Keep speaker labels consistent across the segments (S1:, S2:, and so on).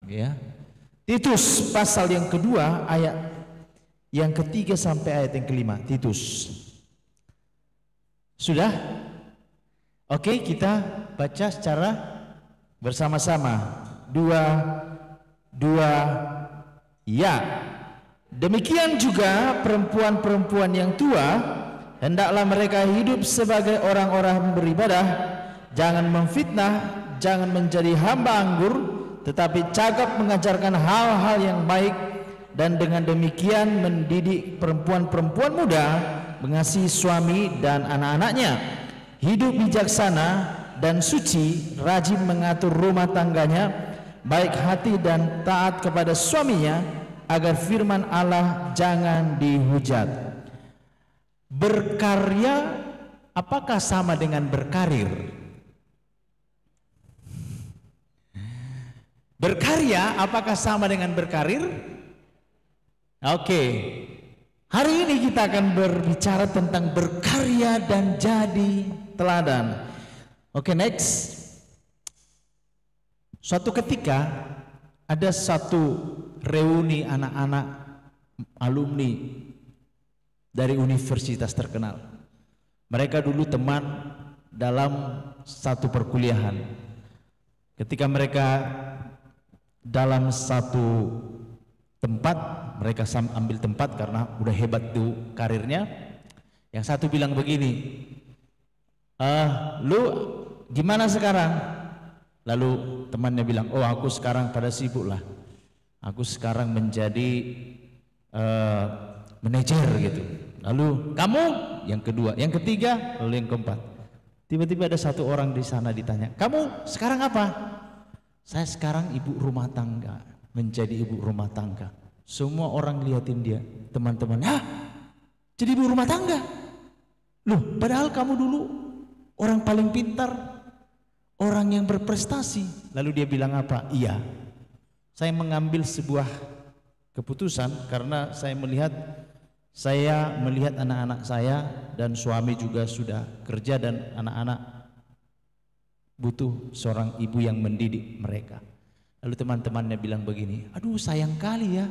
S1: ya. Titus pasal yang kedua ayat yang ketiga sampai ayat yang kelima. Titus. Sudah? Oke, kita baca secara bersama-sama. Dua, ya. Demikian juga perempuan-perempuan yang tua, hendaklah mereka hidup sebagai orang-orang beribadah, jangan memfitnah, jangan menjadi hamba anggur, tetapi cakap mengajarkan hal-hal yang baik, dan dengan demikian mendidik perempuan-perempuan muda mengasihi suami dan anak-anaknya, hidup bijaksana dan suci, rajin mengatur rumah tangganya, baik hati dan taat kepada suaminya, agar firman Allah jangan dihujat. Berkarya apakah sama dengan berkarir? Berkarya apakah sama dengan berkarir? Oke. Hari ini kita akan berbicara tentang berkarya dan jadi teladan. Oke, next. Suatu ketika ada satu reuni anak-anak alumni dari universitas terkenal. Mereka dulu teman dalam satu perkuliahan. Ketika mereka dalam satu tempat, mereka ambil tempat karena udah hebat tuh karirnya. Yang satu bilang begini, lu gimana sekarang? Lalu temannya bilang, oh aku sekarang pada sibuk lah, aku sekarang menjadi manajer gitu. Lalu kamu? Yang kedua, yang ketiga, lalu yang keempat. Tiba-tiba ada satu orang di sana ditanya, kamu sekarang apa? Saya sekarang ibu rumah tangga, menjadi ibu rumah tangga. Semua orang liatin dia, teman-teman, hah? Jadi ibu rumah tangga? Loh, padahal kamu dulu orang paling pintar, orang yang berprestasi. Lalu dia bilang apa? Iya, saya mengambil sebuah keputusan karena saya melihat anak-anak saya dan suami juga sudah kerja dan anak-anak butuh seorang ibu yang mendidik mereka. Lalu teman-temannya bilang begini, aduh sayang kali ya,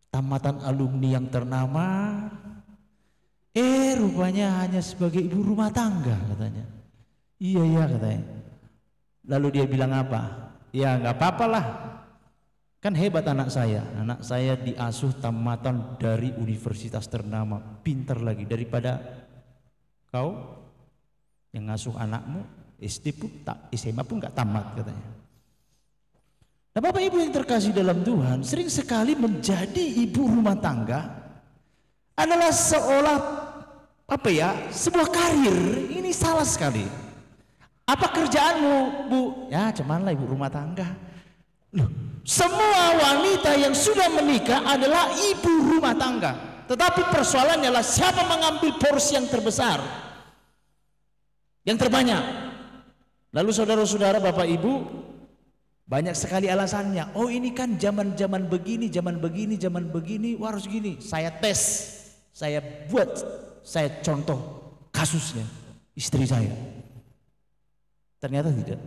S1: tamatan alumni yang ternama, rupanya hanya sebagai ibu rumah tangga katanya. Iya katanya. Lalu dia bilang apa? Ya nggak apa-apa lah, kan hebat anak saya diasuh tamatan dari universitas ternama, pintar lagi daripada kau yang ngasuh anakmu SD pun SMA pun nggak tamat katanya. Nah, Bapak Ibu yang terkasih dalam Tuhan, sering sekali menjadi ibu rumah tangga adalah seolah sebuah karir. Ini salah sekali. Apa kerjaanmu, Bu? Ya, cumanlah ibu rumah tangga. Loh, semua wanita yang sudah menikah adalah ibu rumah tangga. Tetapi persoalannya adalah siapa mengambil porsi yang terbesar, yang terbanyak. Lalu saudara-saudara, Bapak Ibu, banyak sekali alasannya. Oh ini kan zaman begini, wah harus gini. Saya tes, saya buat, saya contoh kasusnya istri saya. Ternyata tidak.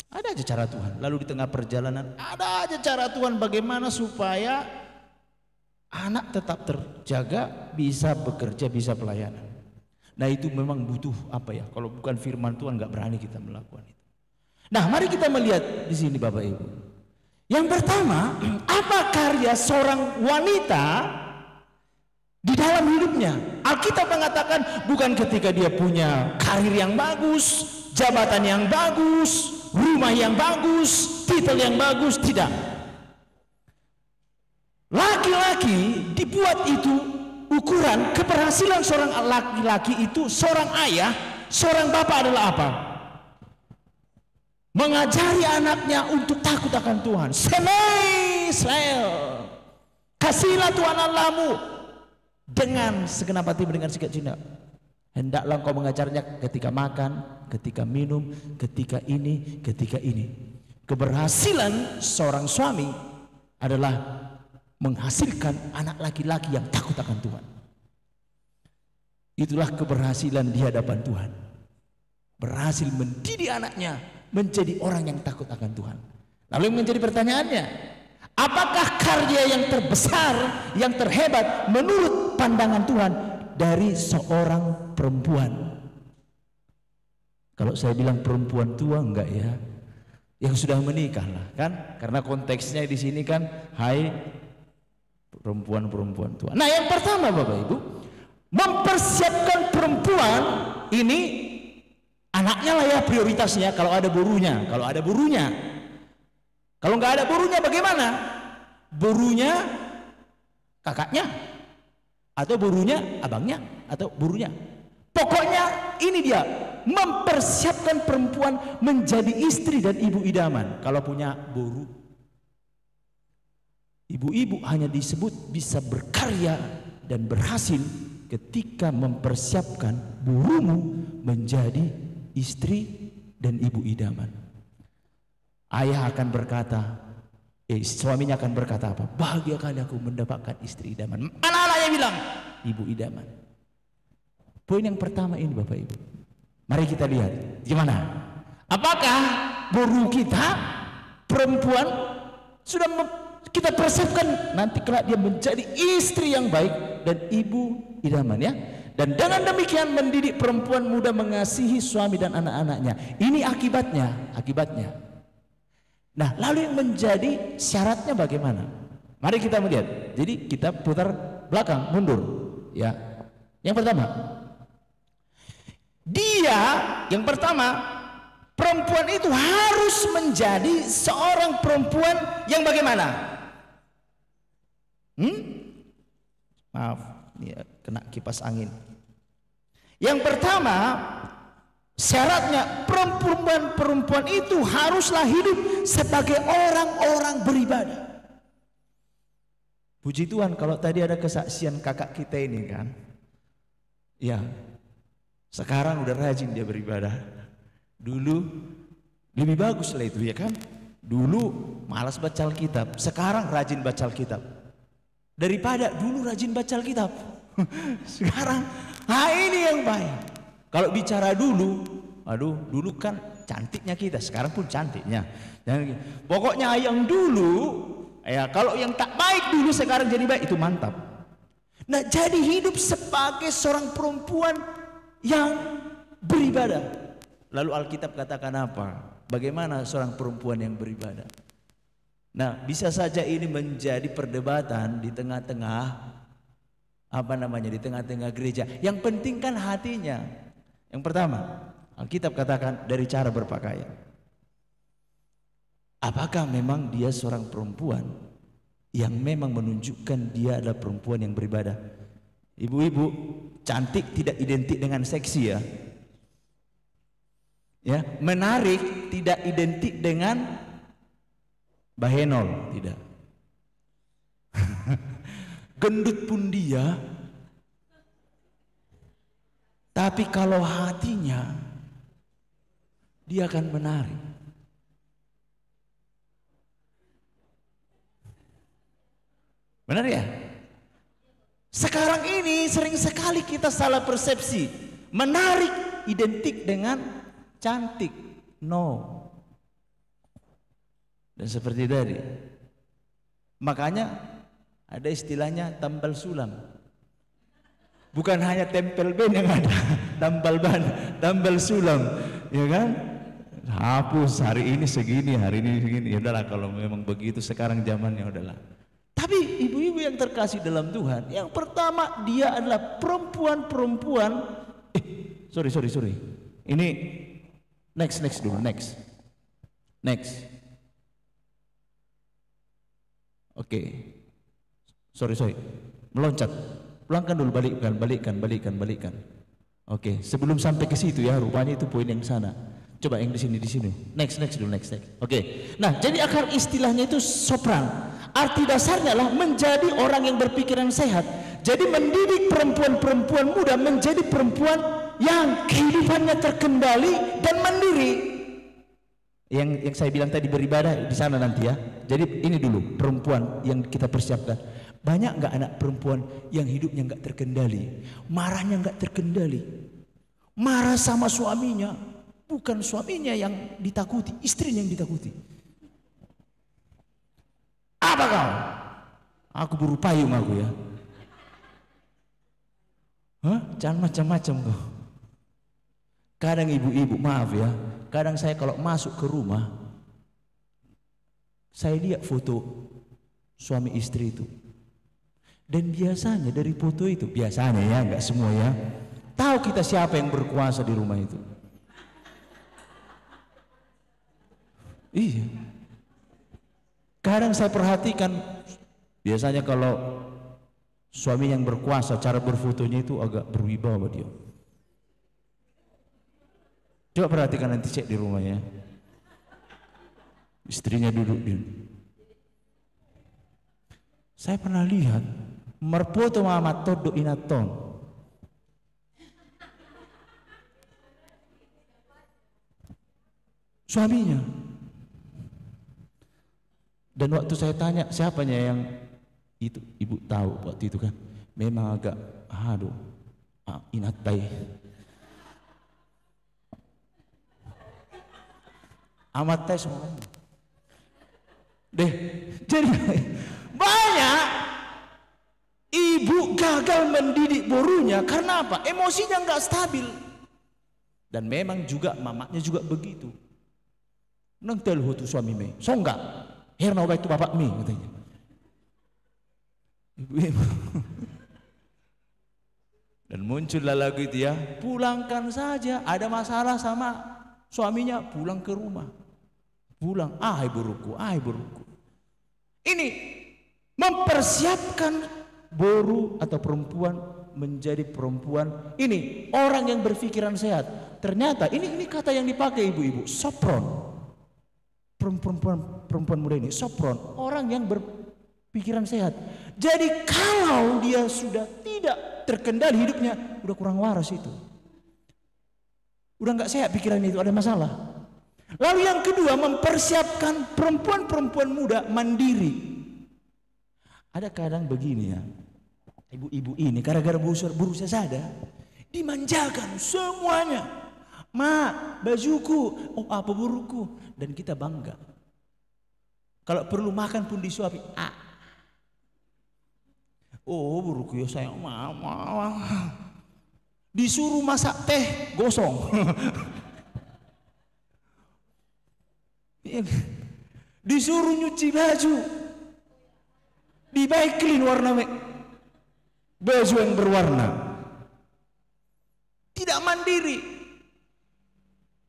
S1: Ada aja cara Tuhan. Lalu di tengah perjalanan ada aja cara Tuhan bagaimana supaya anak tetap terjaga, bisa bekerja, bisa pelayanan. Nah itu memang butuh kalau bukan firman Tuhan nggak berani kita melakukan itu. Nah mari kita melihat di sini Bapak Ibu. Yang pertama, apa karya seorang wanita di dalam hidupnya? Alkitab mengatakan bukan ketika dia punya karir yang bagus, jabatan yang bagus, rumah yang bagus, titel yang bagus, tidak. Laki-laki dibuat itu ukuran keberhasilan seorang laki-laki itu, seorang ayah, seorang bapak adalah apa? Mengajari anaknya untuk takut akan Tuhan. Semai Israel, kasihilah Tuhan Allahmu dengan segenap hatimu, dengan segala cinta. Hendaklah engkau mengajarnya ketika makan, ketika minum, ketika ini, ketika ini. Keberhasilan seorang suami adalah menghasilkan anak laki-laki yang takut akan Tuhan. Itulah keberhasilan di hadapan Tuhan. Berhasil mendidik anaknya menjadi orang yang takut akan Tuhan. Lalu yang menjadi pertanyaannya, apakah karya yang terbesar, yang terhebat menurut pandangan Tuhan dari seorang perempuan? Kalau saya bilang perempuan tua, enggak ya, yang sudah menikah lah kan, karena konteksnya di sini kan, hai perempuan tua. Nah, yang pertama Bapak Ibu, mempersiapkan perempuan ini, anaknya lah ya prioritasnya. Kalau ada burunya, kalau nggak ada burunya bagaimana? Burunya kakaknya, atau burunya abangnya, atau burunya. Pokoknya ini dia, mempersiapkan perempuan menjadi istri dan ibu idaman. Kalau punya buru, ibu-ibu hanya disebut bisa berkarya dan berhasil ketika mempersiapkan burumu menjadi istri dan ibu idaman. Ayah akan berkata, suaminya akan berkata apa? Bahagia kali aku mendapatkan istri idaman. Anak-anaknya bilang, ibu idaman. Poin yang pertama ini Bapak Ibu, mari kita lihat gimana. Apakah buruh kita perempuan sudah kita persiapkan nanti kelak dia menjadi istri yang baik dan ibu idaman ya? Dan dengan demikian mendidik perempuan muda mengasihi suami dan anak-anaknya. Ini akibatnya. Nah, lalu yang menjadi syaratnya bagaimana? Mari kita melihat. Jadi kita putar belakang, mundur ya. Yang pertama, perempuan itu harus menjadi seorang perempuan yang bagaimana? Maaf, ya, kena kipas angin. Yang pertama, syaratnya perempuan itu haruslah hidup sebagai orang-orang beribadah. Puji Tuhan, kalau tadi ada kesaksian kakak kita ini kan, ya, sekarang udah rajin dia beribadah. Dulu lebih bagus lah itu ya kan. Dulu malas baca Alkitab, sekarang rajin baca Alkitab. Daripada dulu rajin baca Alkitab, sekarang ini yang baik. Kalau bicara dulu, dulu kan cantiknya kita, sekarang pun cantiknya. Pokoknya yang dulu, ya kalau yang tak baik dulu sekarang jadi baik, itu mantap. Nah, jadi hidup sebagai seorang perempuan yang beribadah. Lalu Alkitab katakan apa? Bagaimana seorang perempuan yang beribadah? Nah, bisa saja ini menjadi perdebatan di tengah-tengah di tengah-tengah gereja. Yang penting kan hatinya. Yang pertama, Alkitab katakan dari cara berpakaian. Apakah memang dia seorang perempuan yang memang menunjukkan dia adalah perempuan yang beribadah? Ibu-ibu, cantik tidak identik dengan seksi ya. Ya, menarik tidak identik dengan bahenol, tidak. Gendut pun dia, tapi kalau hatinya dia akan menarik. Benar ya? Sekarang ini sering sekali kita salah persepsi. Menarik identik dengan cantik. No. Dan seperti tadi, makanya ada istilahnya tambal sulam. Bukan hanya tempel ban yang ada, tambal ban, tambal sulam, ya kan? Hapus, hari ini segini, hari ini segini. Ya udahlah, kalau memang begitu sekarang zamannya, udahlah. Tapi ibu-ibu yang terkasih dalam Tuhan, yang pertama dia adalah perempuan-perempuan. Sorry. Ini next dulu, next. Oke. Sorry. Meloncat. Pulangkan dulu, balikkan. Oke, sebelum sampai ke situ ya, rupanya itu poin yang sana. Coba yang di sini. Next dulu. Oke. Nah, jadi akar istilahnya itu sopran. Arti dasarnya adalah menjadi orang yang berpikiran sehat. Jadi mendidik perempuan-perempuan muda menjadi perempuan yang kehidupannya terkendali dan mandiri. Yang saya bilang tadi beribadah di sana nanti ya. Jadi ini dulu perempuan yang kita persiapkan. Banyak nggak anak perempuan yang hidupnya nggak terkendali, marahnya nggak terkendali, marah sama suaminya, bukan suaminya yang ditakuti, istrinya yang ditakuti. Apa kau? Aku buru payung aku ya. Hah? Jangan macam-macam kau. Kadang ibu-ibu, maaf ya, kadang saya kalau masuk ke rumah, saya lihat foto suami istri itu. Dan biasanya dari foto itu, biasanya ya, nggak semua ya, tahu kita siapa yang berkuasa di rumah itu. Iya. Kadang saya perhatikan, biasanya kalau suami yang berkuasa, cara berfotonya itu agak berwibawa dia. Coba perhatikan nanti, cek di rumah ya. Istrinya duduk di. Saya pernah lihat merfoto Muhammad Todo Inaton. Suaminya. Dan waktu saya tanya siapanya yang itu, ibu tahu waktu itu kan, memang agak inat baik. Amat tes semuanya. Deh, jadi banyak ibu gagal mendidik borunya karena apa? Emosinya nggak stabil. Dan memang juga mamanya juga begitu. Nang telu tu suami me, so enggak. Herna baik tu bapak me katanya. Ibu-ibu. Dan muncullah lagu itu ya, pulangkan saja, ada masalah sama suaminya, pulang ke rumah. Pulang, buruku, buruku. Ini mempersiapkan boru atau perempuan menjadi perempuan. Ini orang yang berpikiran sehat. Ternyata ini kata yang dipakai ibu-ibu, sopron. Perempuan muda ini, sopron, orang yang berpikiran sehat. Jadi kalau dia sudah tidak terkendali hidupnya, udah kurang waras itu. Udah nggak sehat pikiran itu, ada masalah. Lalu yang kedua, mempersiapkan perempuan-perempuan muda mandiri. Ada kadang begini ya, ibu-ibu ini gara-gara berusaha sadar, dimanjakan semuanya. Ma, bajuku, apa buruku, dan kita bangga. Kalau perlu makan pun disuapi. Buruku ya sayang, mama. Disuruh masak teh gosong. Disuruh nyuci baju, dibaikin warna baju yang berwarna. Tidak mandiri,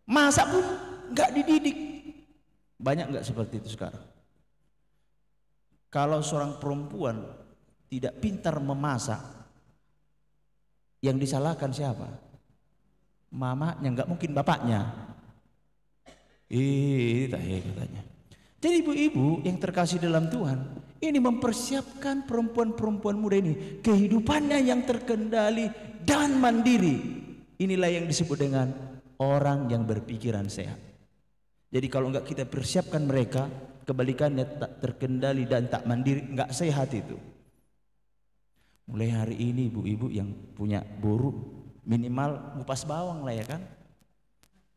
S1: masak pun nggak dididik. Banyak nggak seperti itu sekarang? Kalau seorang perempuan tidak pintar memasak, yang disalahkan siapa? Mamanya, nggak mungkin bapaknya. Katanya. Jadi ibu-ibu yang terkasih dalam Tuhan, ini mempersiapkan perempuan-perempuan muda ini kehidupannya yang terkendali dan mandiri. Inilah yang disebut dengan orang yang berpikiran sehat. Jadi kalau enggak kita persiapkan mereka, kebalikannya tak terkendali dan tak mandiri, enggak sehat itu. Mulai hari ini ibu-ibu yang punya boru, minimal ngupas bawang lah ya kan.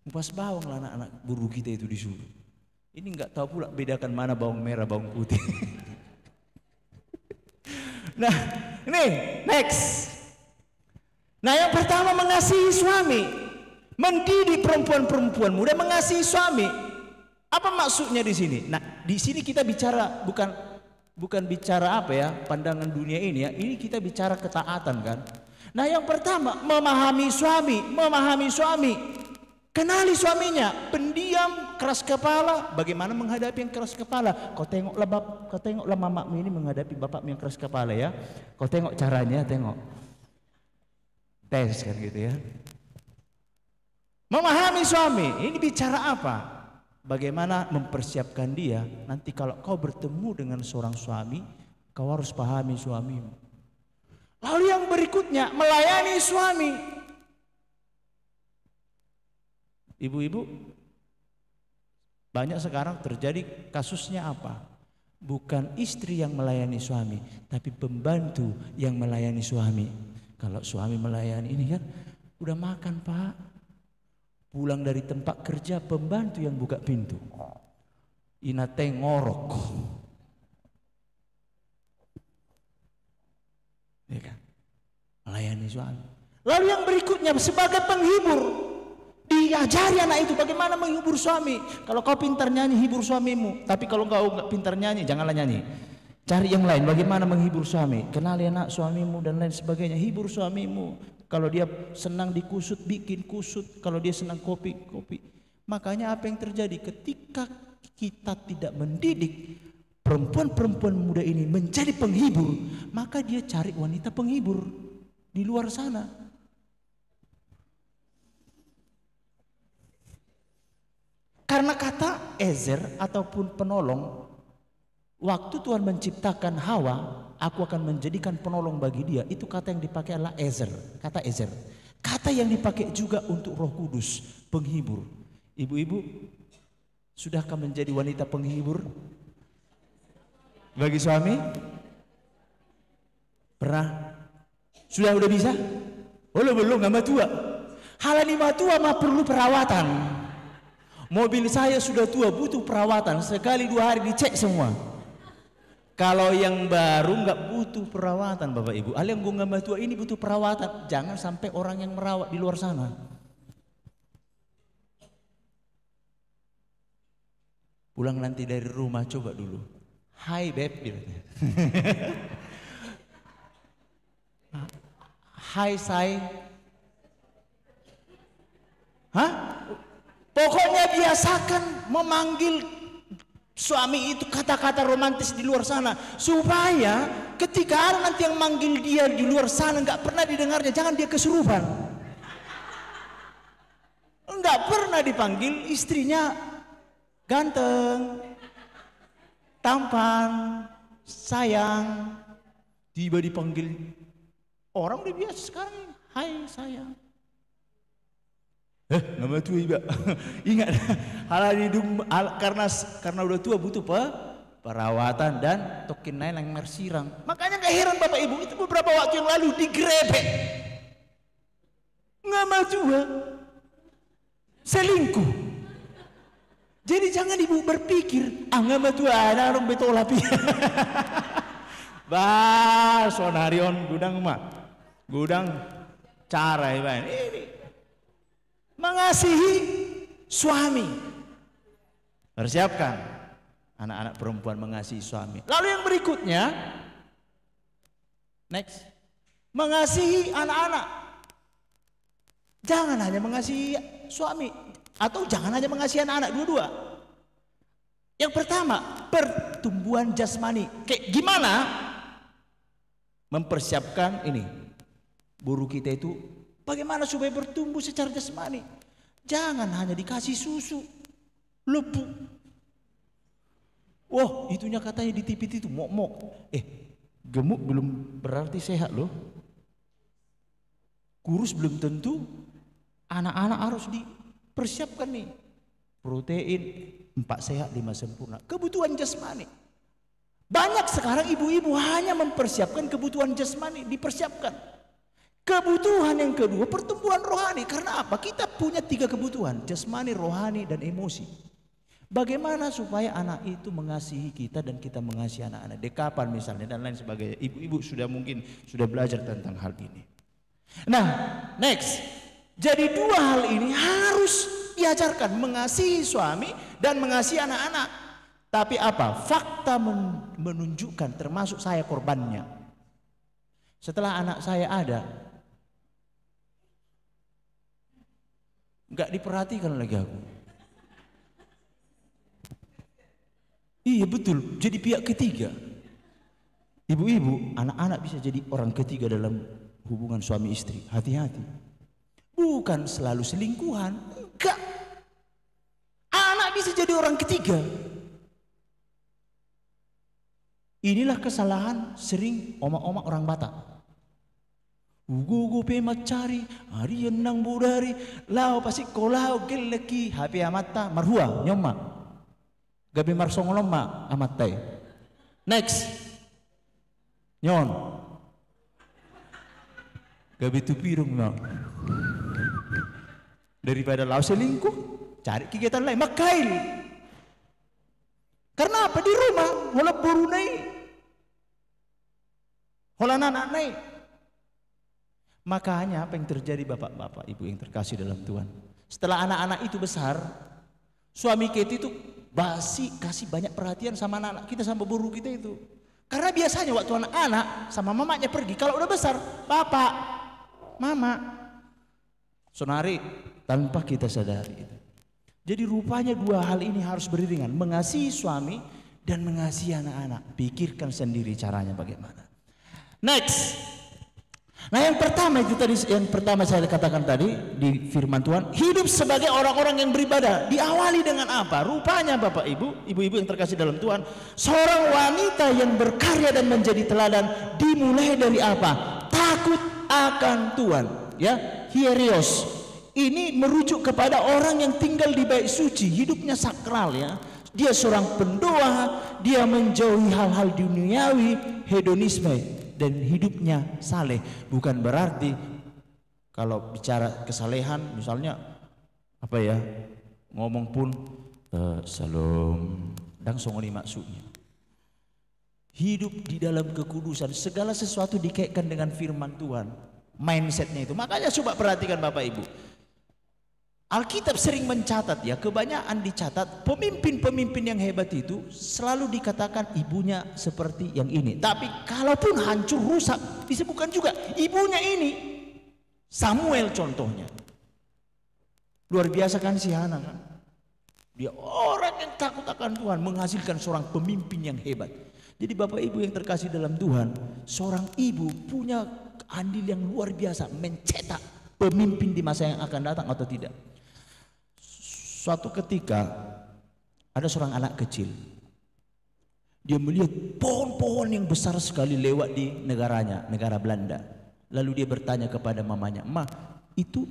S1: Ngupas bawang lah anak-anak buruh kita itu disuruh. Ini nggak tahu pula bedakan mana bawang merah, bawang putih. Nah, ini next. Nah, yang pertama mengasihi suami, mendidik perempuan-perempuan muda mengasihi suami. Apa maksudnya di sini? Nah, di sini kita bicara bukan bicara apa ya, pandangan dunia ini ya. Ini kita bicara ketaatan kan. Nah, yang pertama memahami suami. Kenali suaminya, pendiam, keras kepala. Bagaimana menghadapi yang keras kepala? Kau tengoklah mamamu ini menghadapi bapakmu yang keras kepala ya. Kau tengok caranya, tengok. Tes kan gitu ya. Memahami suami, ini bicara apa? Bagaimana mempersiapkan dia. Nanti kalau kau bertemu dengan seorang suami, kau harus pahami suamimu. Lalu yang berikutnya, melayani suami. Ibu-ibu, banyak sekarang terjadi kasusnya apa? Bukan istri yang melayani suami, tapi pembantu yang melayani suami. Kalau suami melayani ini kan, udah makan pak, pulang dari tempat kerja pembantu yang buka pintu. Inate ngorok. nyanyi suami. Lalu yang berikutnya sebagai penghibur, diajari anak itu bagaimana menghibur suami. Kalau kau pintar nyanyi, hibur suamimu. Tapi kalau kau nggak pintar nyanyi, janganlah nyanyi. Cari yang lain, bagaimana menghibur suami. Kenali anak suamimu dan lain sebagainya. Hibur suamimu. Kalau dia senang dikusut, bikin kusut. Kalau dia senang kopi, kopi. Makanya apa yang terjadi ketika kita tidak mendidik perempuan-perempuan muda ini menjadi penghibur, maka dia cari wanita penghibur di luar sana. Karena kata ezer ataupun penolong, waktu Tuhan menciptakan Hawa, aku akan menjadikan penolong bagi dia. Itu kata yang dipakai adalah ezer, kata ezer. Kata yang dipakai juga untuk Roh Kudus, penghibur. Ibu-ibu, sudahkah menjadi wanita penghibur bagi suami? Pernah? Sudah bisa? Oh belum, nggak matua. Hal ini matua mah perlu perawatan. Mobil saya sudah tua, butuh perawatan. Sekali 2 hari dicek semua. Kalau yang baru nggak butuh perawatan, Bapak Ibu. Hal yang nggak matua ini butuh perawatan. Jangan sampai orang yang merawat di luar sana. Pulang nanti dari rumah coba dulu. Hai beb, hai say. Hah? Pokoknya biasakan memanggil suami itu kata-kata romantis di luar sana, supaya ketika ada nanti yang manggil dia di luar sana nggak pernah didengarnya, jangan dia kesurupan. Nggak pernah dipanggil istrinya ganteng, tampan, sayang, tiba dipanggil orang udah biasa sekarang, hai sayang. Nama tua iba. Ingat karena udah tua butuh perawatan dan tokin lain yang mersirang. Makanya gak heran Bapak Ibu, itu beberapa waktu yang lalu digrebek. Nama tua selingkuh. Jadi jangan ibu berpikir, nama tua ada orang betolapi. Bah, sonarion gudang mak, gudang cara ini. Mengasihi suami. Persiapkan anak-anak perempuan mengasihi suami. Lalu yang berikutnya, next, mengasihi anak-anak. Jangan hanya mengasihi suami, atau jangan hanya mengasihi anak-anak, dua-dua. Yang pertama, pertumbuhan jasmani. Kayak gimana mempersiapkan ini buru kita itu, bagaimana supaya bertumbuh secara jasmani? Jangan hanya dikasih susu, lebu. Wah, itunya katanya di TV itu mok-mok. Gemuk belum berarti sehat loh. Kurus belum tentu. Anak-anak harus dipersiapkan nih. Protein 4 sehat 5 sempurna. Kebutuhan jasmani. Banyak sekarang ibu-ibu hanya mempersiapkan kebutuhan jasmani, dipersiapkan. Kebutuhan yang kedua, pertumbuhan rohani. Karena apa? Kita punya 3 kebutuhan, jasmani, rohani, dan emosi. Bagaimana supaya anak itu mengasihi kita dan kita mengasihi anak-anak? Dekapan misalnya dan lain sebagainya. Ibu-ibu mungkin sudah belajar tentang hal ini. Nah, next. Jadi 2 hal ini harus diajarkan, mengasihi suami dan mengasihi anak-anak. Tapi apa? Fakta menunjukkan, termasuk saya korbannya. Setelah anak saya ada, nggak diperhatikan lagi aku. Iya betul, jadi pihak ketiga. Ibu-ibu, anak-anak bisa jadi orang ketiga dalam hubungan suami istri. Hati-hati. Bukan selalu selingkuhan, enggak. Anak bisa jadi orang ketiga. Inilah kesalahan sering oma-oma orang Batak. Ugo pemat cari, hari yenang budari, lau pasti kolau geleki, hapi amata marhua nyoma, gabi marsongoloma amatai. Next, nyon, gabi tupirung no. Daripada lau selingkuh, cari kegiatan lain, makail. Karena apa? Di rumah, hola burunai, hola anak-anak. Makanya apa yang terjadi bapak-bapak, ibu yang terkasih dalam Tuhan? Setelah anak-anak itu besar, suami kita itu kasih banyak perhatian sama anak-anak kita, sama buru kita itu. Karena biasanya waktu anak-anak sama mamanya pergi, kalau udah besar, bapak, mama, sonari, tanpa kita sadari itu. Jadi rupanya dua hal ini harus beriringan, mengasihi suami dan mengasihi anak-anak. Pikirkan sendiri caranya bagaimana. Next. Nah yang pertama itu tadi, yang pertama saya katakan tadi di firman Tuhan, hidup sebagai orang-orang yang beribadah. Diawali dengan apa? Rupanya Bapak Ibu, ibu-ibu yang terkasih dalam Tuhan, seorang wanita yang berkarya dan menjadi teladan dimulai dari apa? Takut akan Tuhan, ya, hierios. Ini merujuk kepada orang yang tinggal di bait suci, hidupnya sakral, ya. Dia seorang pendoa, dia menjauhi hal-hal duniawi, hedonisme, dan hidupnya saleh. Bukan berarti kalau bicara kesalehan misalnya apa ya, ngomong pun salam dan songoni maksudnya. Hidup di dalam kekudusan, segala sesuatu dikaitkan dengan firman Tuhan, mindsetnya itu. Makanya coba perhatikan Bapak Ibu, Alkitab sering mencatat, ya, kebanyakan dicatat pemimpin-pemimpin yang hebat itu selalu dikatakan ibunya seperti yang ini. Tapi kalaupun hancur rusak disebutkan juga ibunya ini. Samuel contohnya. Luar biasa kan si Hana kan? Dia orang yang takut akan Tuhan, menghasilkan seorang pemimpin yang hebat. Jadi Bapak Ibu yang terkasih dalam Tuhan, seorang ibu punya andil yang luar biasa mencetak pemimpin di masa yang akan datang atau tidak. Suatu ketika ada seorang anak kecil, dia melihat pohon-pohon yang besar sekali lewat di negaranya, negara Belanda. Lalu dia bertanya kepada mamanya, "Ma, itu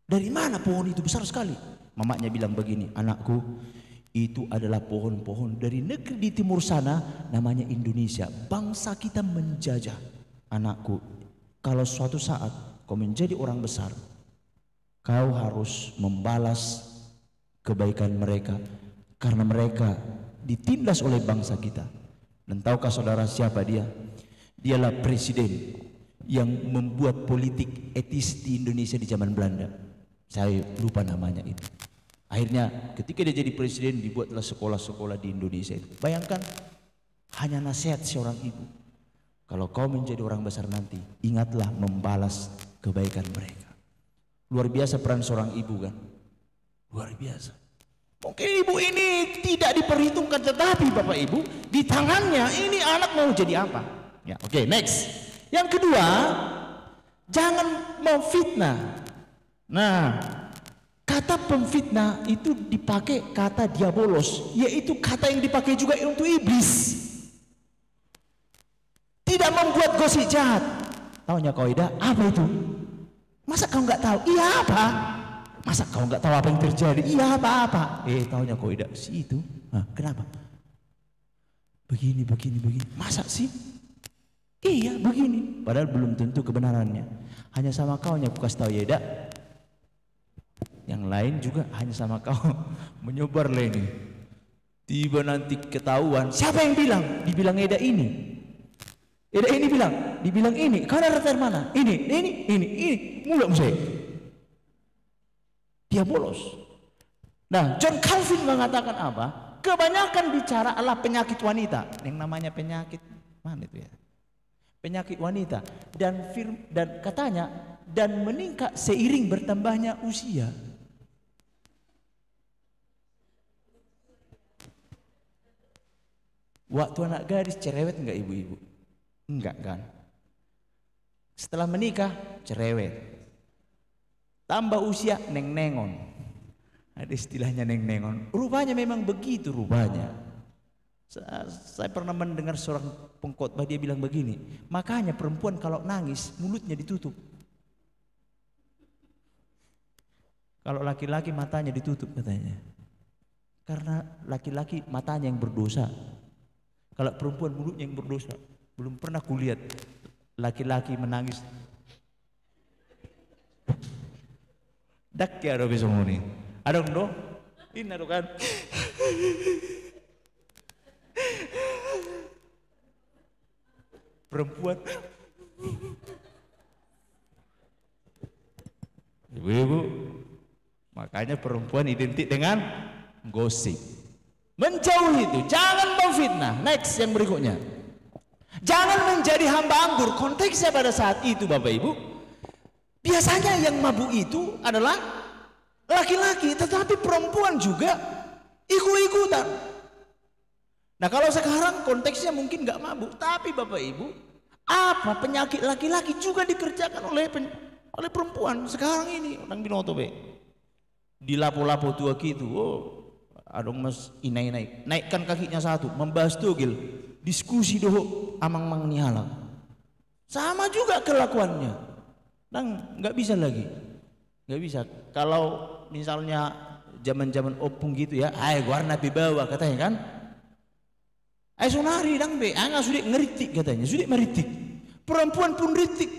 S1: dari mana pohon itu besar sekali?" Mamanya bilang begini, "Anakku, itu adalah pohon-pohon dari negeri di timur sana, namanya Indonesia. Bangsa kita menjajah. Anakku, kalau suatu saat kau menjadi orang besar, kau harus membalas kebaikan mereka, karena mereka ditindas oleh bangsa kita." Dan tahukah saudara siapa dia? Dialah presiden yang membuat politik etis di Indonesia di zaman Belanda. Saya lupa namanya itu. Akhirnya ketika dia jadi presiden, dibuatlah sekolah-sekolah di Indonesia itu. Bayangkan, hanya nasihat seorang ibu. Kalau kau menjadi orang besar nanti, ingatlah membalas kebaikan mereka. Luar biasa peran seorang ibu kan? Luar biasa. Mungkin ibu ini tidak diperhitungkan, tetapi Bapak Ibu, di tangannya ini anak mau jadi apa? Ya, oke, next. Yang kedua, jangan memfitnah. Nah, kata pemfitnah itu dipakai kata diabolos, yaitu kata yang dipakai juga untuk iblis. Tidak membuat gosip jahat. Taunya kau Ida, apa itu? Masa kau nggak tahu? Iya apa? Masa kau nggak tahu apa yang terjadi? Iya apa-apa? Taunya kau Ida, si itu. Kenapa? Begini. Masa sih? Iya begini. Padahal belum tentu kebenarannya. Hanya sama kau yang aku kasih tahu ya Ida. Yang lain juga hanya sama kau menyebar lah ini. Tiba nanti ketahuan, siapa yang bilang? Dibilang Eda ini. Eda ini dibilang ini. Kau dari mana? Ini. Mulai musik. Dia bolos. Nah, John Calvin mengatakan apa? Kebanyakan bicara adalah penyakit wanita. Yang namanya penyakit mana itu ya? Penyakit wanita. Dan katanya, dan meningkat seiring bertambahnya usia. Waktu anak gadis cerewet enggak ibu-ibu? Enggak kan? Setelah menikah cerewet. Tambah usia neng-nengon. Ada istilahnya neng-nengon. Rupanya memang begitu rupanya. Saya pernah mendengar seorang pengkhotbah, dia bilang begini, makanya perempuan kalau nangis mulutnya ditutup. Kalau laki-laki matanya ditutup katanya. Karena laki-laki matanya yang berdosa. Kalau perempuan mulutnya yang berdosa. Belum pernah kulihat laki-laki menangis. Dak ya ada besok ini. Ada dong? Ini ada kan? Perempuan Ibu-ibu, makanya perempuan identik dengan gosip. Menjauhi itu, jangan memfitnah. Next, yang berikutnya. Jangan menjadi hamba anggur. Konteksnya pada saat itu Bapak Ibu, biasanya yang mabuk itu adalah laki-laki, tetapi perempuan juga ikut-ikutan. Nah kalau sekarang konteksnya mungkin nggak mabuk, tapi Bapak Ibu, apa penyakit laki-laki juga dikerjakan oleh perempuan sekarang ini. Orang binoto be di lapo-lapo tua gitu, oh adong mas inai naikkan kakinya satu, membahas tugil, diskusi doho amang mang nihala, sama juga kelakuannya. Dan nggak bisa lagi, nggak bisa. Kalau misalnya zaman-zaman opung gitu ya, warna bawa katanya kan, sonari dang be, nggak sudah ngeritik katanya, sudah meritik, perempuan pun ritik.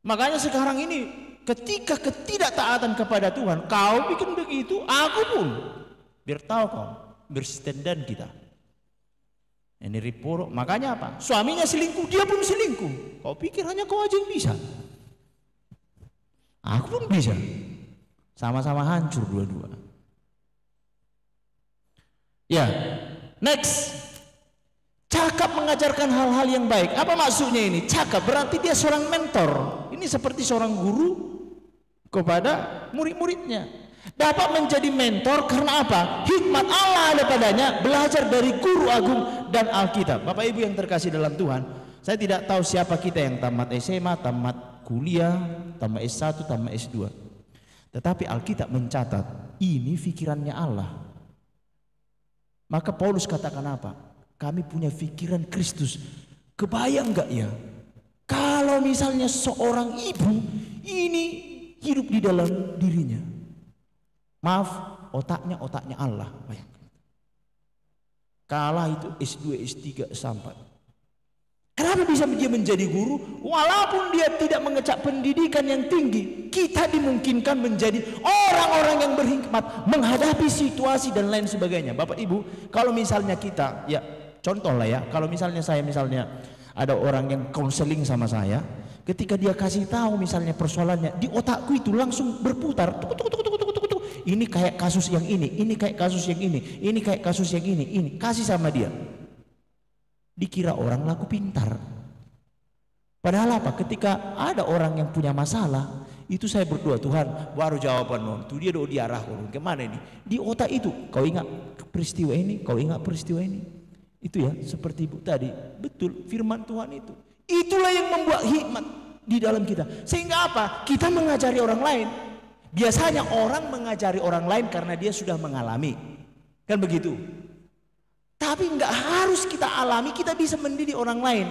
S1: Makanya sekarang ini ketika ketidaktaatan kepada Tuhan, kau bikin begitu, aku pun biar tahu kau berstandan kita. Ini riporo, makanya apa? Suaminya selingkuh, dia pun selingkuh. Kau pikir hanya kau aja yang bisa? Aku pun bisa. Sama-sama hancur dua-dua. Ya, next. Cakap mengajarkan hal-hal yang baik. Apa maksudnya ini? Cakap berarti dia seorang mentor. Ini seperti seorang guru kepada murid-muridnya. Dapat menjadi mentor karena apa? Hikmat Allah ada padanya, belajar dari guru agung dan Alkitab. Bapak Ibu yang terkasih dalam Tuhan, saya tidak tahu siapa kita yang tamat SMA, tamat kuliah, tamat S1, tamat S2. Tetapi Alkitab mencatat, ini pikirannya Allah. Maka Paulus katakan apa? Kami punya pikiran Kristus. Kebayang enggak ya? Kalau misalnya seorang ibu ini hidup di dalam dirinya. Maaf, otaknya Allah. Bayangkan. Kalah itu S2, S3, S4. Kenapa bisa dia menjadi guru? Walaupun dia tidak mengecap pendidikan yang tinggi, kita dimungkinkan menjadi orang-orang yang berhikmat menghadapi situasi dan lain sebagainya. Bapak Ibu, kalau misalnya kita, ya contoh lah ya, kalau misalnya saya ada orang yang konseling sama saya, ketika dia kasih tahu misalnya persoalannya, di otakku itu langsung berputar, ini kayak kasus yang ini kayak kasus yang ini kayak kasus yang ini kasih sama dia. Dikira orang laku pintar. Padahal apa? Ketika ada orang yang punya masalah, itu saya berdoa, Tuhan baru jawaban non. Itu dia doa diarah kemana ini? Di otak itu, kau ingat peristiwa ini, kau ingat peristiwa ini. Itu ya, seperti ibu tadi, betul firman Tuhan itu. Itulah yang membuat hikmat di dalam kita. Sehingga apa? Kita mengajari orang lain. Biasanya orang mengajari orang lain karena dia sudah mengalami. Kan begitu? Tapi enggak harus kita alami, kita bisa mendidik orang lain.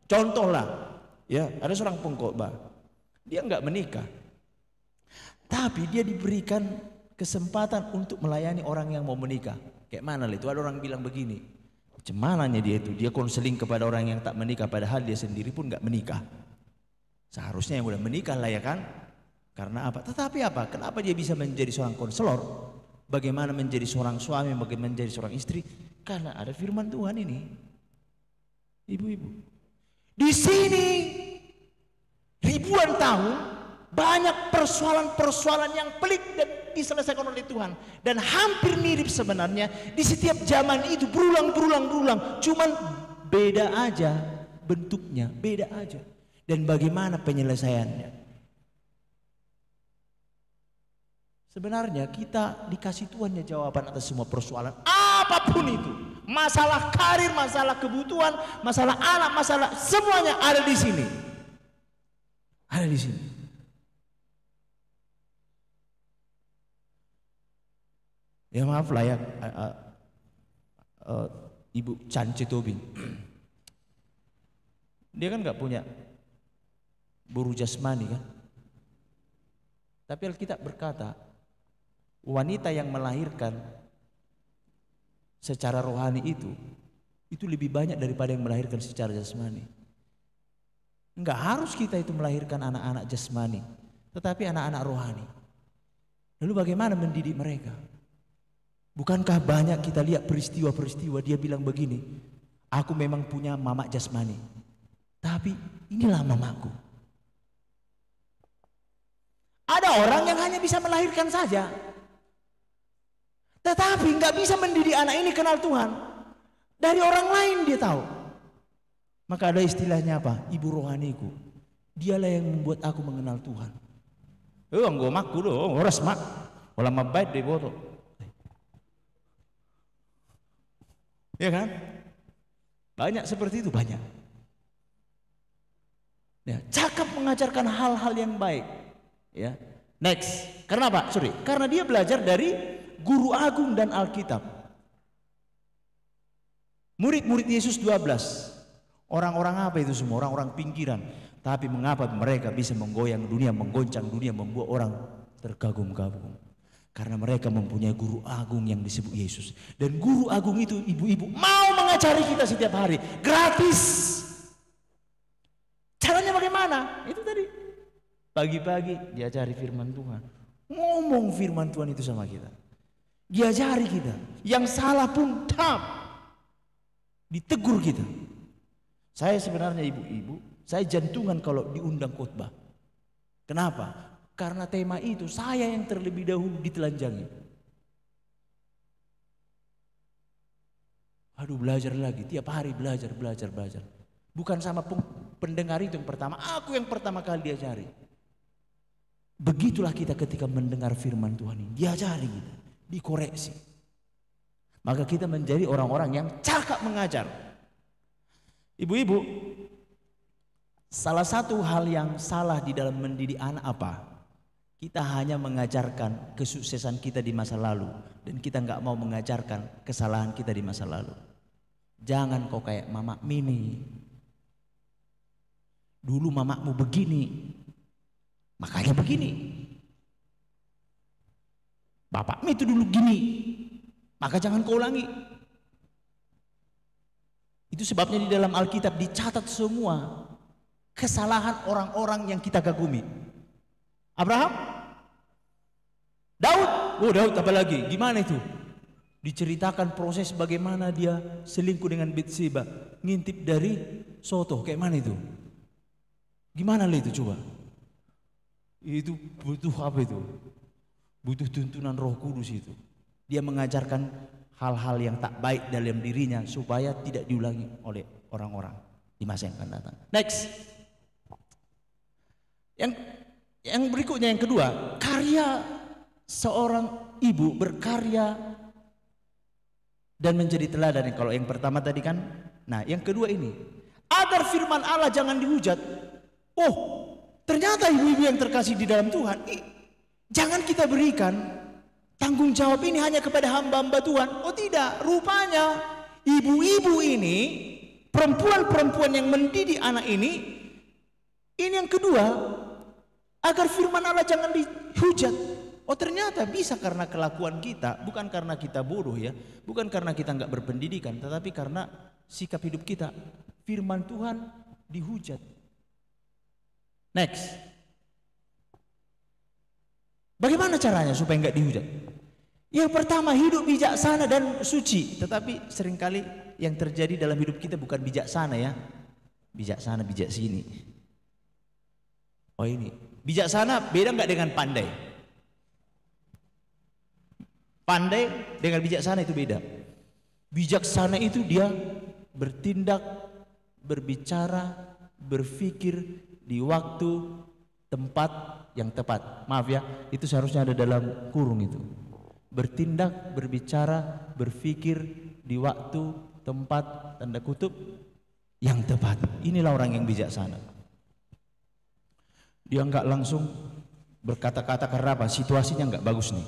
S1: Contoh lah, ya ada seorang pengkhotbah, dia enggak menikah, tapi dia diberikan kesempatan untuk melayani orang yang mau menikah. Kayak mana itu? Ada orang bilang begini, macam mananya dia konseling kepada orang yang tak menikah, padahal dia sendiri pun enggak menikah. Seharusnya yang udah menikah lah ya kan? Karena apa? Tetapi apa? Kenapa dia bisa menjadi seorang konselor? Bagaimana menjadi seorang suami, bagaimana menjadi seorang istri? Karena ada firman Tuhan ini. Ibu-ibu, di sini ribuan tahun banyak persoalan-persoalan yang pelik dan diselesaikan oleh Tuhan, dan hampir mirip sebenarnya di setiap zaman itu, berulang. Cuman beda aja bentuknya, beda aja, dan bagaimana penyelesaiannya. Sebenarnya kita dikasih Tuhan ya jawaban atas semua persoalan apapun itu. Masalah karir, masalah kebutuhan, masalah anak, masalah semuanya ada di sini. Ada di sini. Ya maaf lah ya, Ibu Chance Tobing. Dia kan nggak punya buru jasmani kan. Tapi Alkitab berkata, wanita yang melahirkan secara rohani itu lebih banyak daripada yang melahirkan secara jasmani. Enggak harus kita itu melahirkan anak-anak jasmani, tetapi anak-anak rohani. Lalu bagaimana mendidik mereka? Bukankah banyak kita lihat peristiwa-peristiwa dia bilang begini, aku memang punya mama jasmani, tapi inilah mamaku. Ada orang yang hanya bisa melahirkan saja, tetapi nggak bisa mendidik anak ini kenal Tuhan. Dari orang lain dia tahu. Maka ada istilahnya apa? Ibu rohaniku. Dialah yang membuat aku mengenal Tuhan. Gue maku loh, horas mak. Olah mabait deh boto. Ya kan? Banyak seperti itu, banyak. Ya, cakap mengajarkan hal-hal yang baik. Ya. Next. Karena apa? Karena dia belajar dari guru agung dan Alkitab. Murid-murid Yesus 12. Orang-orang apa itu semua? Orang-orang pinggiran. Tapi mengapa mereka bisa menggoyang dunia, menggoncang dunia, membuat orang terkagum-kagum? Karena mereka mempunyai guru agung yang disebut Yesus. Dan guru agung itu ibu-ibu mau mengajari kita setiap hari. Gratis. Caranya bagaimana? Itu tadi. Pagi-pagi diajari firman Tuhan. Ngomong firman Tuhan itu sama kita. Diajari kita. Yang salah pun ditegur kita. Saya sebenarnya ibu-ibu, saya jantungan kalau diundang khotbah. Kenapa? Karena tema itu saya yang terlebih dahulu ditelanjangi. Aduh, belajar lagi, tiap hari belajar. Bukan sama pendengar itu yang pertama, aku yang pertama kali diajari. Begitulah kita ketika mendengar firman Tuhan ini, diajari kita, dikoreksi. Maka kita menjadi orang-orang yang cakap mengajar. Ibu-ibu, salah satu hal yang salah di dalam mendidik anak apa? Kita hanya mengajarkan kesuksesan kita di masa lalu dan kita nggak mau mengajarkan kesalahan kita di masa lalu. Jangan kau kayak mama Mini. Dulu mamamu begini, makanya begini. Bapakmu itu dulu gini, maka jangan kau ulangi. Itu sebabnya di dalam Alkitab dicatat semua kesalahan orang-orang yang kita kagumi. Abraham, Daud apa lagi? Gimana itu? Diceritakan proses bagaimana dia selingkuh dengan Bathsheba, ngintip dari soto, kayak mana itu? Gimana lah itu coba? Itu butuh apa itu? Butuh tuntunan Roh Kudus itu. Dia mengajarkan hal-hal yang tak baik dalam dirinya supaya tidak diulangi oleh orang-orang di masa yang akan datang. Next. Yang berikutnya, yang kedua, karya seorang ibu berkarya dan menjadi teladan. Kalau yang pertama tadi kan, nah yang kedua ini, agar firman Allah jangan dihujat. Oh, ternyata ibu-ibu yang terkasih di dalam Tuhan, jangan kita berikan tanggung jawab ini hanya kepada hamba-hamba Tuhan. Oh tidak, rupanya ibu-ibu ini, perempuan-perempuan yang mendidik anak ini yang kedua, agar firman Allah jangan dihujat. Oh ternyata bisa karena kelakuan kita, bukan karena kita bodoh ya, bukan karena kita nggak berpendidikan, tetapi karena sikap hidup kita. Firman Tuhan dihujat. Next. Bagaimana caranya supaya nggak dihujat? Yang pertama, hidup bijaksana dan suci. Tetapi seringkali yang terjadi dalam hidup kita bukan bijaksana ya. Bijaksana, bijak sini. Oh ini, bijaksana beda nggak dengan pandai? Pandai dengan bijaksana itu beda. Bijaksana itu dia bertindak, berbicara, berpikir di waktu, tempat yang tepat. Maaf ya, itu seharusnya ada dalam kurung itu. Bertindak, berbicara, berpikir di waktu, tempat, tanda kutip yang tepat. Inilah orang yang bijaksana. Dia enggak langsung berkata-kata karena apa? Situasinya enggak bagus nih.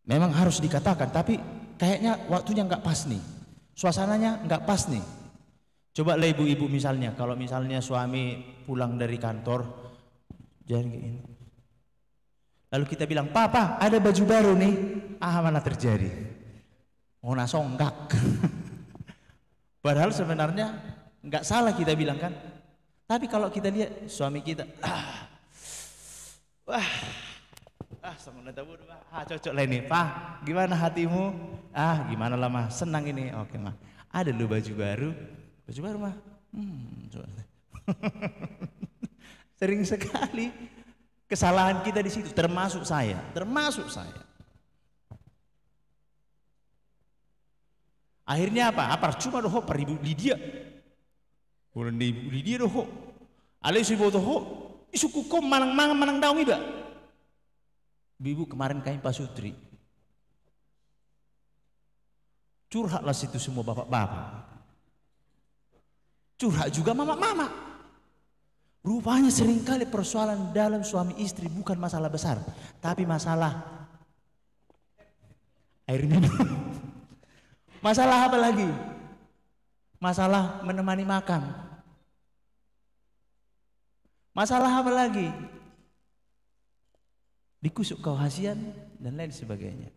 S1: Memang harus dikatakan, tapi kayaknya waktunya enggak pas nih. Suasananya enggak pas nih. Coba lah ibu-ibu misalnya, kalau misalnya suami pulang dari kantor, jangan kayak ini. Lalu kita bilang, Papa ada baju baru nih. Ah mana terjadi? Oh nasonggak. Padahal sebenarnya nggak salah kita bilang kan. Tapi kalau kita lihat suami kita, cocok lah ini. Pak, gimana hatimu? Gimana lah mah, senang ini. Oke mah, ada lu baju baru mah. Sering sekali Kesalahan kita di situ, termasuk saya, termasuk saya. Akhirnya apa? Apa cuma doh per ibu Lydia. Bulan di ibu Lydia doh. Alai si boto ho, isuku kom manang daun ida. Ibu kemarin kain pasutri. Curhatlah situ semua bapak-bapak. Curhat juga mama-mama. Rupanya seringkali persoalan dalam suami istri bukan masalah besar, tapi masalah air minum. Masalah apa lagi? Masalah menemani makan. Masalah apa lagi? Dikusuk kau hasian dan lain sebagainya.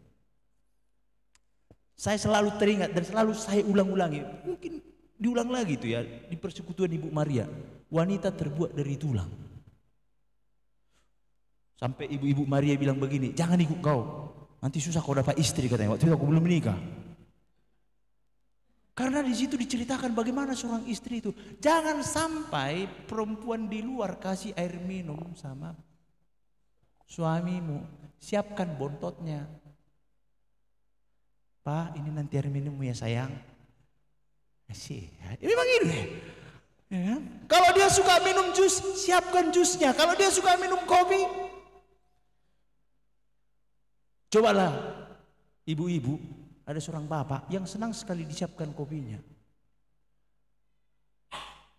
S1: Saya selalu teringat dan selalu saya ulang-ulangi. Mungkin diulang lagi itu ya di persekutuan Ibu Maria. Wanita terbuat dari tulang. Sampai ibu-ibu Maria bilang begini, jangan ikut kau, nanti susah kau dapat istri katanya. Waktu itu aku belum menikah. Karena di situ diceritakan bagaimana seorang istri itu jangan sampai perempuan di luar kasih air minum sama suamimu, siapkan bontotnya. Pak, ini nanti air minummu ya sayang. Asih, memang itu ya. Ya. Kalau dia suka minum jus, siapkan jusnya. Kalau dia suka minum kopi, cobalah ibu-ibu, ada seorang bapak yang senang sekali disiapkan kopinya.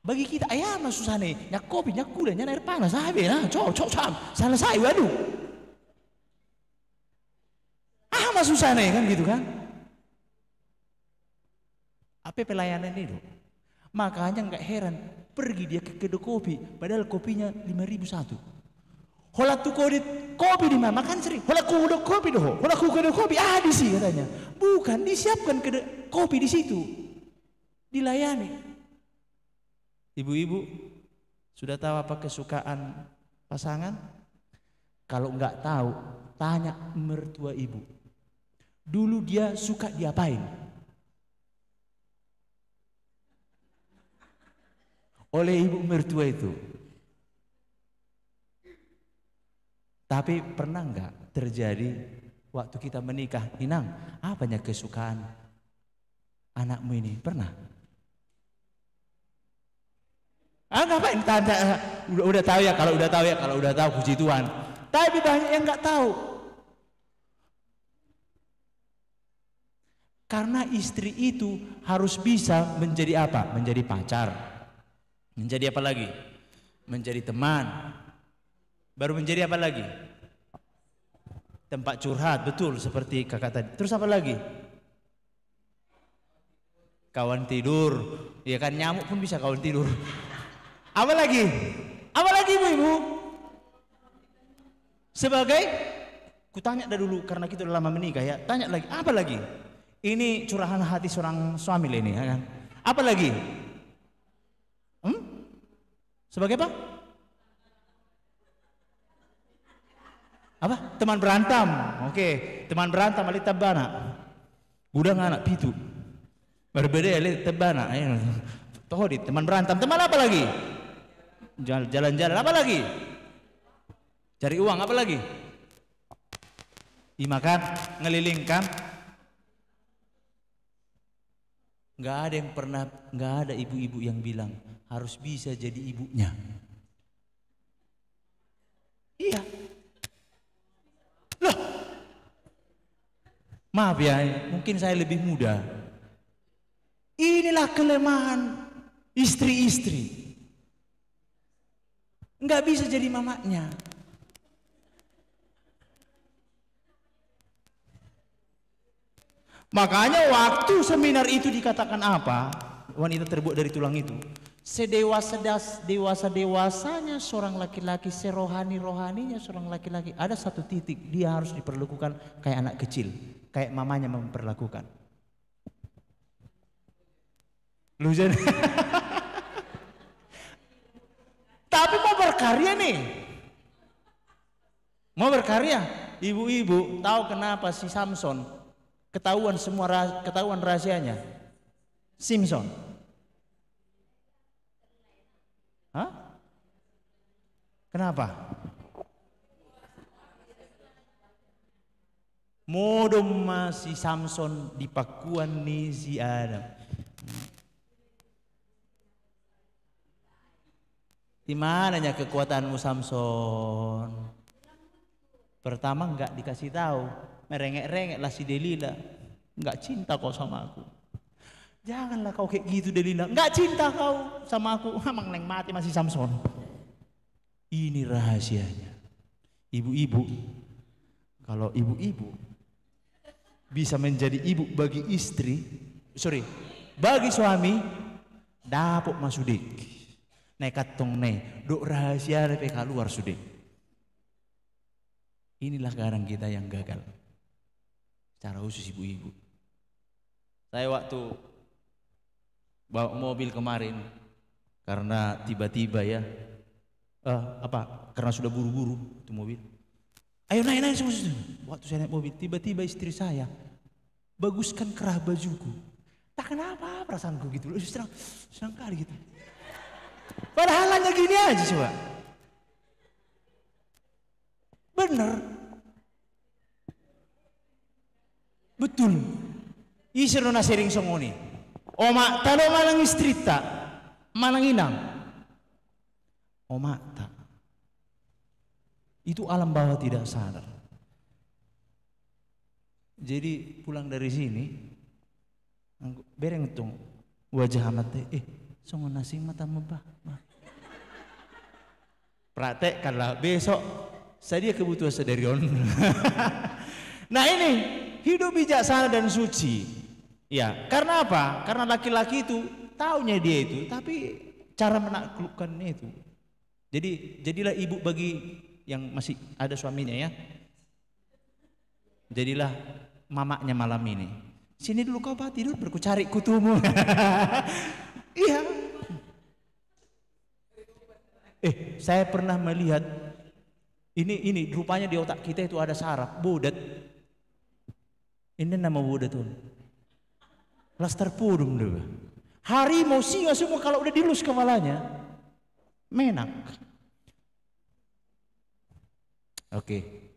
S1: Bagi kita ayah susah nih, nyak kopi, nyak gula, nyak air panas, cocok, selesai, waduh. Susah nih kan gitu kan. Apa pelayanan itu? Makanya nggak heran pergi dia ke kedai kopi, padahal kopinya 5.000 satu. Hola tu kopi di mana? Makan sering. Hola ku udah kopi doh. Hola ku kedai kopi di sini katanya. Bukan disiapkan kedai kopi di situ, dilayani. Ibu-ibu sudah tahu apa kesukaan pasangan? Kalau nggak tahu, tanya mertua ibu. Dulu dia suka diapain? Oleh ibu mertua itu. Tapi pernah nggak terjadi waktu kita menikah, Inang, apanya kesukaan anakmu ini? Pernah? Ngapain tanda? Udah tahu ya, kalau udah tahu puji Tuhan. Tapi banyak yang nggak tahu. Karena istri itu harus bisa menjadi apa? Menjadi pacar. Menjadi apa lagi? Menjadi teman. Baru menjadi apa lagi? Tempat curhat, betul seperti kakak tadi. Terus apa lagi? Kawan tidur. Ya kan, nyamuk pun bisa kawan tidur. Apa lagi? Apa lagi ibu-ibu? Sebagai, kutanya dah dulu karena kita udah lama menikah ya. Tanya lagi, apa lagi? Ini curahan hati seorang suami ini ya kan? Apa lagi? Sebagai apa? Apa? Teman berantem. Oke, teman berantem ali tabana. Udang anak pitu. Berbeda ali tabana. Tohodi teman berantem. Teman apa lagi? Jalan-jalan apa lagi? Cari uang apa lagi? Dimakan, ngelilingkan. Nggak ada ibu-ibu yang bilang harus bisa jadi ibunya. Iya. Loh. Maaf ya, mungkin saya lebih muda. Inilah kelemahan istri-istri. Nggak bisa jadi mamanya. Makanya waktu seminar itu dikatakan apa? Wanita terbuat dari tulang itu. Dewasanya seorang laki-laki, serohani-rohaninya seorang laki-laki. Ada satu titik dia harus diperlakukan kayak anak kecil, kayak mamanya memperlakukan. Lu jadi. Tapi mau berkarya nih. Mau berkarya. Ibu-ibu tahu kenapa si Samson ketahuan rahasianya? Simpson. Hah? Kenapa? Modom si Samson di pakuan nih si Adam. Di mananya kekuatanmu Samson? Pertama enggak dikasih tahu, merengek-rengek lah si Delila. Enggak cinta kau sama aku. Janganlah kau kayak gitu Delila. Enggak cinta kau sama aku. Emang neng mati masih Samson. Ini rahasianya. Ibu-ibu, kalau ibu-ibu bisa menjadi ibu bagi istri, bagi suami, dapat masudik. Nekat tong dok rahasia PK luar sudik. Inilah kadang kita yang gagal. Secara khusus ibu-ibu. Saya waktu bawa mobil kemarin, karena tiba-tiba ya, karena sudah buru-buru itu mobil. Ayo naik semua. Waktu saya naik mobil, tiba-tiba istri saya baguskan kerah bajuku. Tak kenapa perasaanku gitu, senang kali gitu. Padahal hanya gini aja coba. Bener. Betul. Isir nona sering songoni. Oma talo malang istri tak, malang inang. Oma tak. Itu alam bawah tidak sadar. Jadi pulang dari sini, bereng tong wajah amat songo nasi mata mebah. Praktek kalau besok saya kebutuhan sederion. Nah ini hidup bijaksana dan suci. Ya, karena apa? Karena laki-laki itu taunya dia itu, tapi cara menaklukkannya itu. Jadi jadilah ibu bagi yang masih ada suaminya ya. Jadilah mamaknya malam ini. Sini dulu kau pak tidur berku cari kutumu. Iya. Saya pernah melihat ini rupanya di otak kita itu ada saraf bodat. Ini nama bodat tuh. Laster pudum dulu. Harimau singa semua kalau udah dilus kepalanya menak. Oke.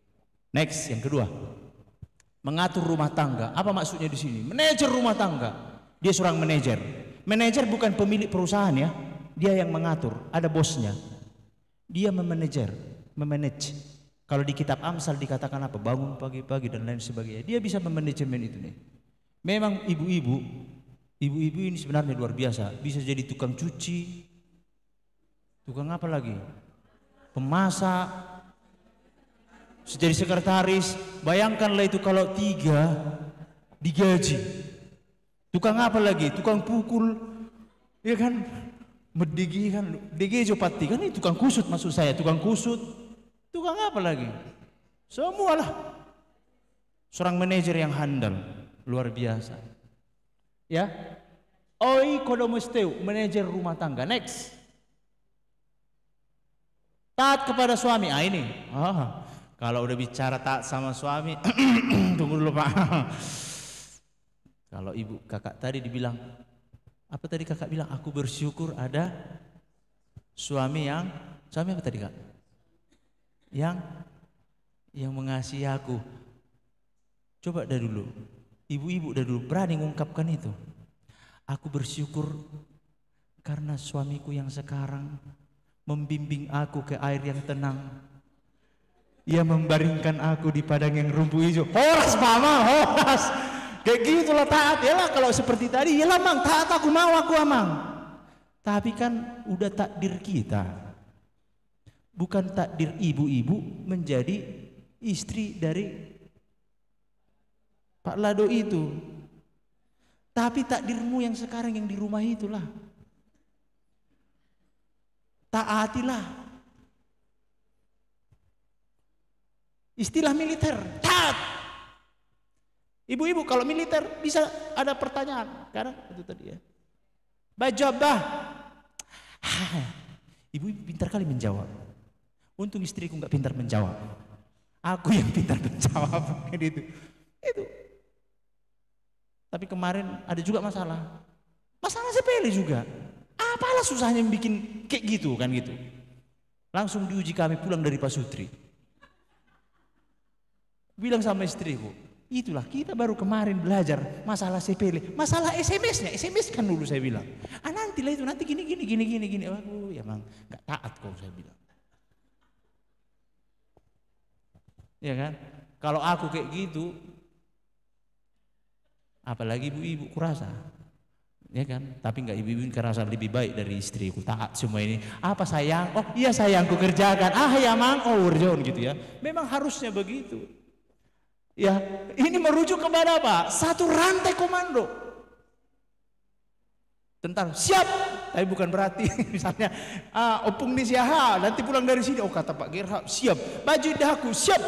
S1: Next yang kedua. Mengatur rumah tangga. Apa maksudnya di sini? Manajer rumah tangga. Dia seorang manajer. Manajer bukan pemilik perusahaan ya. Dia yang mengatur, ada bosnya. Dia memanage. Kalau di kitab Amsal dikatakan apa? Bangun pagi-pagi dan lain sebagainya. Dia bisa memanajemen itu nih. Memang ibu-ibu ini sebenarnya luar biasa. Bisa jadi tukang cuci, tukang apa lagi? Pemasak, jadi sekretaris. Bayangkanlah itu kalau 3 digaji. Tukang apa lagi? Tukang pukul, ya kan? Merdigi kan, DG Jopati kan itu tukang kusut maksud saya, tukang kusut, tukang apa lagi? Semualah. Seorang manajer yang handal, luar biasa. Ya, oi kodomesteu, manajer rumah tangga. Next, taat kepada suami. Ini, kalau udah bicara taat sama suami, tunggu dulu pak. Kalau ibu kakak tadi dibilang. Apa tadi kakak bilang? Aku bersyukur ada suami apa tadi kak? Yang mengasihi aku. Coba dari dulu, ibu-ibu dari dulu berani mengungkapkan itu. Aku bersyukur karena suamiku yang sekarang membimbing aku ke air yang tenang. Ia membaringkan aku di padang yang rumpuh hijau. Horas mama, horas. Kayak gitulah taat ya lah. Kalau seperti tadi ya lah mang taat aku mau aku amang. Tapi kan udah takdir kita, bukan takdir ibu-ibu menjadi istri dari Pak Lado itu. Tapi takdirmu yang sekarang yang di rumah itulah. Taatilah. Istilah militer, taat. Ibu-ibu kalau militer bisa ada pertanyaan, karena itu tadi ya. Bajabah. Ibu pintar kali menjawab. Untung istriku nggak pintar menjawab. Aku yang pintar menjawab. Itu. Tapi kemarin ada juga masalah sepele juga. Apalah susahnya bikin kayak gitu kan gitu. Langsung diuji kami pulang dari Pasutri. Bilang sama istriku, Itulah kita baru kemarin belajar masalah sepele, masalah SMS-nya, SMS kan dulu saya bilang. Nanti lah itu nanti gini. Waduh, ya emang nggak taat kok saya bilang. Ya kan? Kalau aku kayak gitu, apalagi ibu-ibu kurasa, ya kan? Tapi nggak ibu-ibu kerasa lebih baik dari istriku, taat semua ini. Apa sayang? Oh iya sayangku kerjakan. Ya mang, urjon gitu ya. Memang harusnya begitu. Ya, ini merujuk kepada apa? Satu rantai komando. Tentang siap, tapi bukan berarti misalnya opung di siaha, nanti pulang dari sini, oh kata Pak Gerhard siap, baju dahaku siap,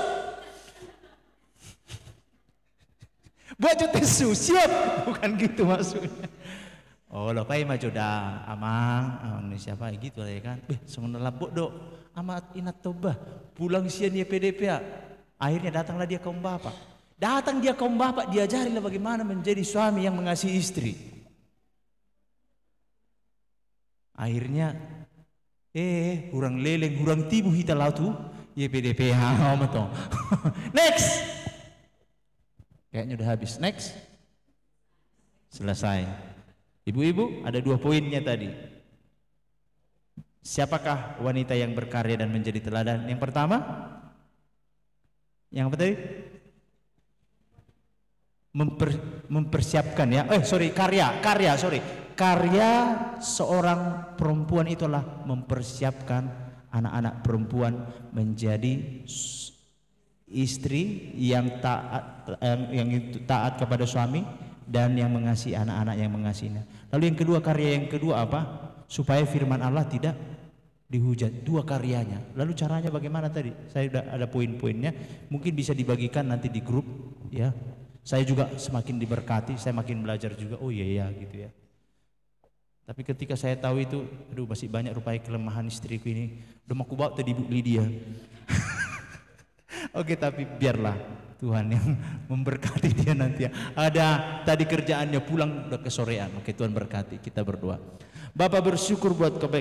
S1: baju tesu siap, bukan gitu maksudnya. Oh lo kai maju dah, amang ini siapa gitu ya kan? Semuanya labuk dok, amat inat toba, pulang sian ya PDP ya. Akhirnya datanglah dia kaum bapak. Datang dia kaum bapak, diajarilah bagaimana menjadi suami yang mengasihi istri. Akhirnya, hurang leleng, hurang tibu hita lautu, ya PDP matong. Next. Kayaknya udah habis. Next. Selesai. Ibu-ibu, ada 2 poinnya tadi. Siapakah wanita yang berkarya dan menjadi teladan? Yang pertama, yang apa tadi? Mempersiapkan ya. Karya seorang perempuan itulah mempersiapkan anak-anak perempuan menjadi istri yang taat kepada suami dan yang mengasihi anak-anak yang mengasihinya. Lalu yang kedua, karya yang kedua apa? Supaya firman Allah tidak dihujat. 2 karyanya. Lalu caranya bagaimana tadi? Saya sudah ada poin-poinnya. Mungkin bisa dibagikan nanti di grup ya. Saya juga semakin diberkati, saya makin belajar juga. Oh iya gitu ya. Tapi ketika saya tahu itu, aduh masih banyak rupanya kelemahan istriku ini. Udah mau kubawa tadi Bu Lydia. Oke, tapi biarlah Tuhan yang memberkati dia nanti ya. Ada tadi kerjaannya pulang udah kesorean. Oke, Tuhan berkati, kita berdoa. Bapak bersyukur buat kebaikan